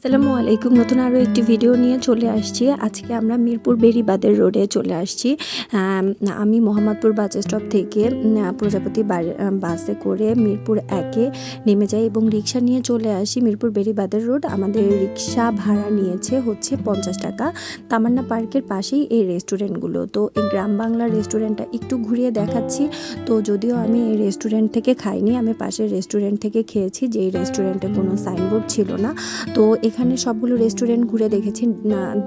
আসসালামু আলাইকুম। নতুন আরও একটি ভিডিও নিয়ে চলে আসছি। আজকে আমরা মিরপুর বেড়িবাঁধের রোডে চলে আসছি। আমি মোহাম্মদপুর বাস স্টপ থেকে প্রজাপতি বাসে করে মিরপুর 1-এ নেমে যাই এবং রিক্সা নিয়ে চলে আসি মিরপুর বেড়িবাঁধের রোড। আমাদের রিক্সা ভাড়া নিয়েছে হচ্ছে 50 টাকা। তামান্না পার্কের পাশেই এই রেস্টুরেন্টগুলো। তো এই গ্রাম বাংলার রেস্টুরেন্টটা একটু ঘুরিয়ে দেখাচ্ছি। তো যদিও আমি এই রেস্টুরেন্ট থেকে খাইনি, আমি পাশের রেস্টুরেন্ট থেকে খেয়েছি, যেই রেস্টুরেন্টে কোনো সাইনবোর্ড ছিল না। তো এখানে সবগুলো রেস্টুরেন্ট ঘুরে দেখেছি,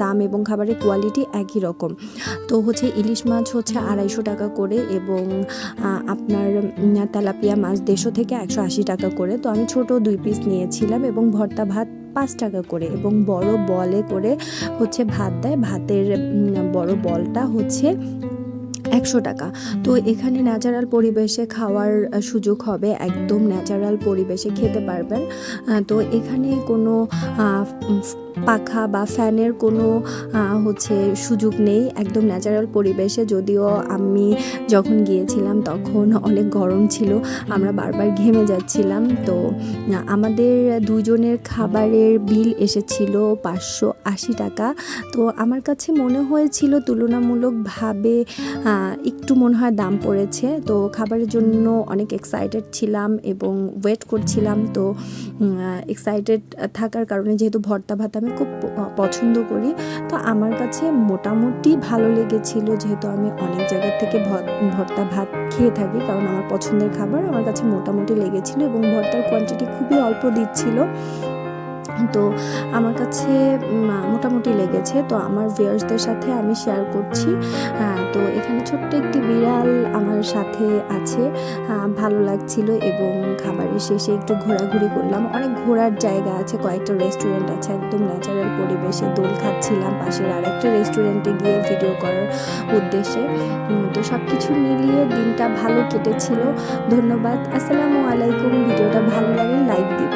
দাম এবং খাবারের কোয়ালিটি একই রকম। তো হচ্ছে ইলিশ মাছ হচ্ছে 250 টাকা করে এবং আপনার তেলাপিয়া মাছ 150 থেকে 180 টাকা করে। তো আমি ছোট 2 পিস নিয়েছিলাম এবং ভর্তা ভাত 5 টাকা করে এবং বড় বলে করে হচ্ছে ভাত দেয়। ভাতের বড় বলটা হচ্ছে 100 টাকা। তো এখানে ন্যাচারাল পরিবেশে খাওয়ার সুযোগ হবে, একদম ন্যাচারাল পরিবেশে খেতে পারবেন। তো এখানে কোনো পাখা বা ফ্যানের কোনো হচ্ছে সুযোগ নেই, একদম ন্যাচারাল পরিবেশে। যদিও আমি যখন গিয়েছিলাম তখন অনেক গরম ছিল, আমরা বারবার ঘেমে যাচ্ছিলাম। তো আমাদের দুজনের খাবারের বিল এসেছিল 580 টাকা। তো আমার কাছে মনে হয়েছিল তুলনামূলকভাবে একটু মনে হয় দাম পড়েছে। তো খাবারের জন্য অনেক এক্সাইটেড ছিলাম এবং ওয়েট করছিলাম। তো এক্সাইটেড থাকার কারণে, যেহেতু ভর্তা ভাত আমি খুব পছন্দ করি, তো আমার কাছে মোটামুটি ভালো লেগেছিল, যেহেতু আমি অনেক জায়গা থেকে ভর্তা ভাত খেয়ে থাকি, কারণ আমার পছন্দের খাবার। আমার কাছে মোটামুটি লেগেছিল এবং ভর্তার কোয়ান্টিটি খুবই অল্প দিচ্ছিল। তো আমার কাছে মোটামুটি লেগেছে। তো আমার ভিউয়ার্সদের সাথে আমি শেয়ার করছি। তো এখানে ছোট্ট একটি বিড়াল আমার সাথে আছে, ভালো লাগছিল। এবং খাবারের শেষে একটু ঘোরাঘুরি করলাম, অনেক ঘোরার জায়গা আছে, কয়েকটা রেস্টুরেন্ট আছে, একদম ন্যাচারাল পরিবেশে দোল খাচ্ছিলাম পাশের আরেকটা রেস্টুরেন্টে গিয়ে ভিডিও করার উদ্দেশ্যে। তো সব কিছু মিলিয়ে দিনটা ভালো কেটেছিল। ধন্যবাদ। আসসালামু আলাইকুম। ভিডিওটা ভালো লাগলে লাইক দিন।